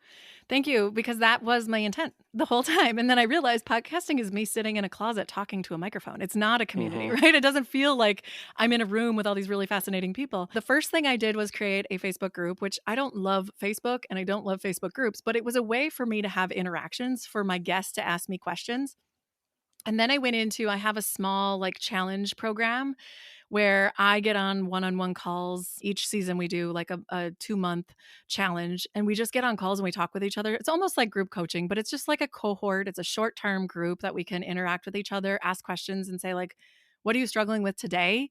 Thank you. Because that was my intent the whole time. And then I realized podcasting is me sitting in a closet talking to a microphone. It's not a community, right? It doesn't feel like I'm in a room with all these really fascinating people. The first thing I did was create a Facebook group, which I don't love Facebook and I don't love Facebook groups, but it was a way for me to have interactions, for my guests to ask me questions. And then I have a small like challenge program where I get on one-on-one calls. Each season we do like a 2-month challenge, and we just get on calls and we talk with each other. It's almost like group coaching, but it's just like a cohort. It's a short-term group that we can interact with each other, ask questions and say like, what are you struggling with today?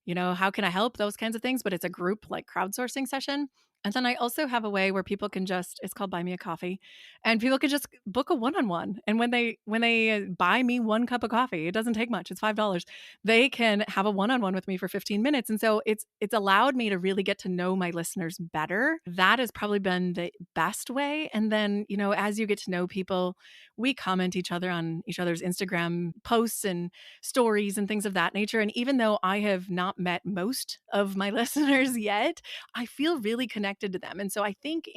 How can I help? Those kinds of things. But it's a group like crowdsourcing session. And then I also have a way where people can it's called Buy Me a Coffee, and people can just book a one-on-one. And when they buy me 1 cup of coffee, it doesn't take much. It's $5. They can have a one-on-one with me for 15 minutes. And so it's allowed me to really get to know my listeners better. That has probably been the best way. And then, as you get to know people, we comment each other on each other's Instagram posts and stories and things of that nature. And even though I have not met most of my listeners yet, I feel really connected to them. And so I think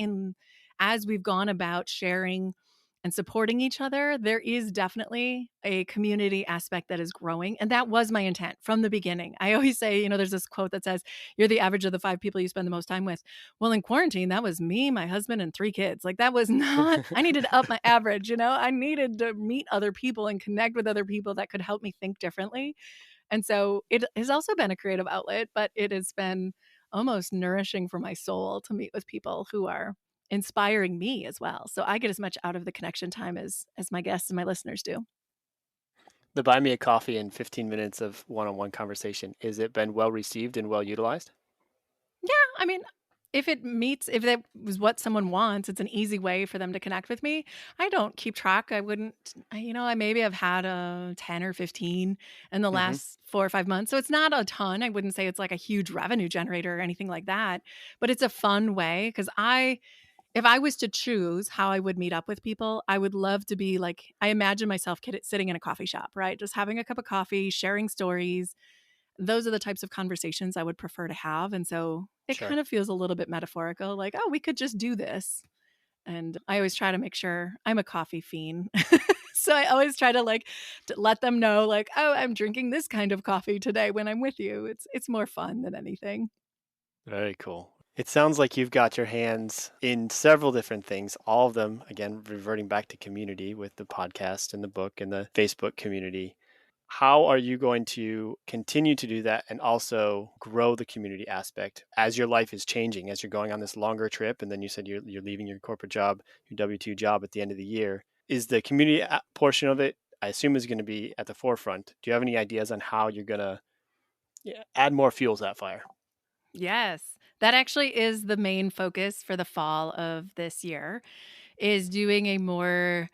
as we've gone about sharing and supporting each other, there is definitely a community aspect that is growing. And that was my intent from the beginning. I always say, there's this quote that says, you're the average of the 5 people you spend the most time with. Well, in quarantine, that was me, my husband, and 3 kids. Like that was not, I needed to up my average, I needed to meet other people and connect with other people that could help me think differently. And so it has also been a creative outlet, but it has been almost nourishing for my soul to meet with people who are inspiring me as well. So I get as much out of the connection time as my guests and my listeners do. The Buy Me a Coffee and 15 minutes of one-on-one conversation, has it been well received and well utilized? I mean, if that was what someone wants, it's an easy way for them to connect with me. I don't keep track. I wouldn't, I maybe have had 10 or 15 in the Hmm. last 4 or 5 months. So it's not a ton. I wouldn't say it's like a huge revenue generator or anything like that, but it's a fun way because if I was to choose how I would meet up with people, I would love to be like, I imagine myself sitting in a coffee shop, right? Just having a cup of coffee, sharing stories. Those are the types of conversations I would prefer to have. And so it Sure. kind of feels a little bit metaphorical, like, oh, we could just do this. And I always try to make sure I'm a coffee fiend. So I always try to to let them know, like, oh, I'm drinking this kind of coffee today when I'm with you. It's more fun than anything. Very cool. It sounds like you've got your hands in several different things, all of them, again, reverting back to community with the podcast and the book and the Facebook community. How are you going to continue to do that and also grow the community aspect as your life is changing, as you're going on this longer trip? And then you said you're leaving your corporate job, your W-2 job at the end of the year. Is the community portion of it, I assume, is going to be at the forefront? Do you have any ideas on how you're going to add more fuel to that fire? Yes. That actually is the main focus for the fall of this year is doing a more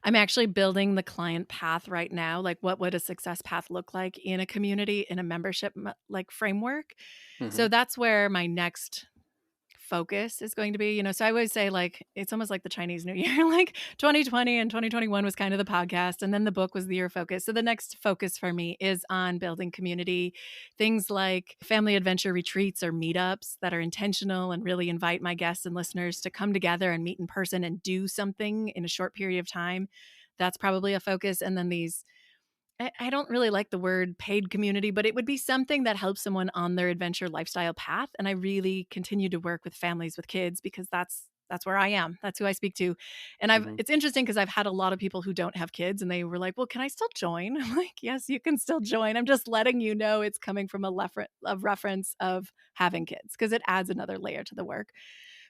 I'm actually building the client path right now. Like, what would a success path look like in a community, in a membership framework? Hmm. So that's where my next focus is going to be. So I always say, like, it's almost like the Chinese New Year. Like 2020 and 2021 was kind of the podcast, and then the book was the year focus. So the next focus for me is on building community, things like family adventure retreats or meetups that are intentional and really invite my guests and listeners to come together and meet in person and do something in a short period of time. That's probably a focus. And then I don't really like the word paid community, but it would be something that helps someone on their adventure lifestyle path. And I really continue to work with families with kids because that's where I am. That's who I speak to. And Hmm. it's interesting because I've had a lot of people who don't have kids and they were like, "Well, can I still join?" I'm like, "Yes, you can still join. I'm just letting you know it's coming from a reference of having kids because it adds another layer to the work."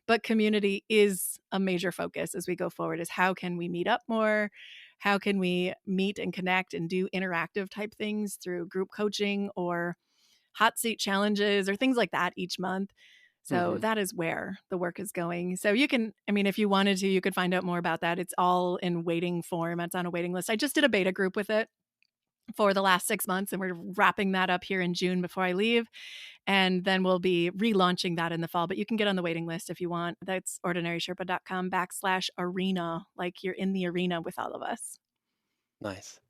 But community is a major focus as we go forward is how can we meet up more? How can we meet and connect and do interactive type things through group coaching or hot seat challenges or things like that each month? So Hmm. that is where the work is going. So if you wanted to, you could find out more about that. It's all in waiting form. It's on a waiting list. I just did a beta group with it for the last 6 months, and we're wrapping that up here in June before I leave. And then we'll be relaunching that in the fall. But you can get on the waiting list if you want. That's ordinarysherpa.com/arena. Like you're in the arena with all of us. Nice.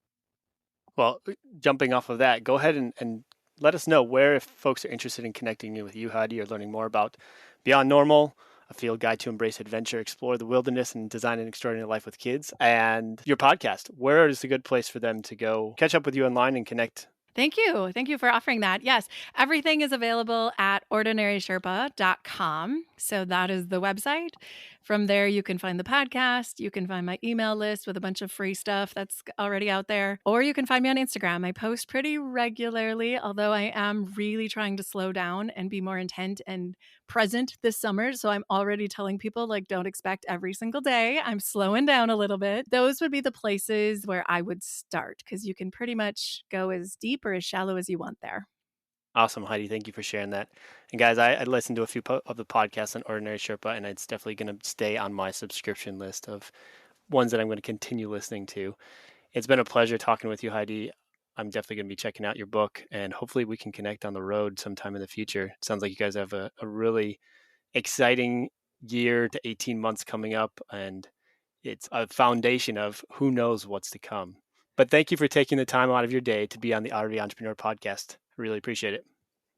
Well, jumping off of that, go ahead and let us know where, if folks are interested in connecting with you, Heidi, or learning more about Beyond Normal, a field guide to embrace adventure, explore the wilderness, and design an extraordinary life with kids, and your podcast. Where is a good place for them to go catch up with you online and connect? Thank you. Thank you for offering that. Yes, everything is available at ordinarysherpa.com. So that is the website. From there, you can find the podcast. You can find my email list with a bunch of free stuff that's already out there. Or you can find me on Instagram. I post pretty regularly, although I am really trying to slow down and be more intent and present this summer. So I'm already telling people, like, don't expect every single day. I'm slowing down a little bit. Those would be the places where I would start because you can pretty much go as deep or as shallow as you want there. Awesome, Heidi. Thank you for sharing that. And guys, I listened to a few of the podcasts on Ordinary Sherpa, and it's definitely going to stay on my subscription list of ones that I'm going to continue listening to. It's been a pleasure talking with you, Heidi. I'm definitely going to be checking out your book, and hopefully we can connect on the road sometime in the future. It sounds like you guys have a really exciting year to 18 months coming up, and it's a foundation of who knows what's to come. But thank you for taking the time out of your day to be on the RV Entrepreneur podcast. I really appreciate it.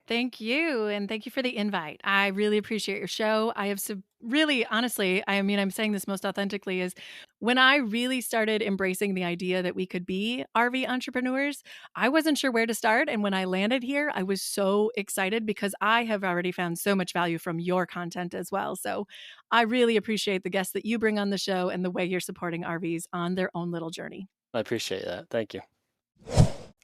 Thank you. And thank you for the invite. I really appreciate your show. I have really, honestly, I'm saying this most authentically is when I really started embracing the idea that we could be RV entrepreneurs, I wasn't sure where to start. And when I landed here, I was so excited because I have already found so much value from your content as well. So I really appreciate the guests that you bring on the show and the way you're supporting RVs on their own little journey. I appreciate that. Thank you.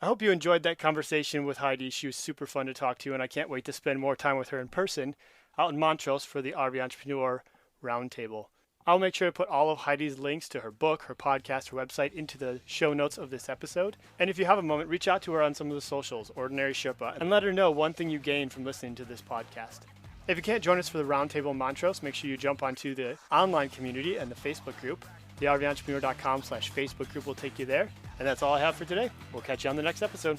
I hope you enjoyed that conversation with Heidi. She was super fun to talk to, and I can't wait to spend more time with her in person out in Montrose for the RV Entrepreneur Roundtable. I'll make sure to put all of Heidi's links to her book, her podcast, her website into the show notes of this episode. And if you have a moment, reach out to her on some of the socials, Ordinary Sherpa, and let her know one thing you gained from listening to this podcast. If you can't join us for the Roundtable in Montrose, make sure you jump onto the online community and the Facebook group. The RVentrepreneur.com/Facebook group will take you there. And that's all I have for today. We'll catch you on the next episode.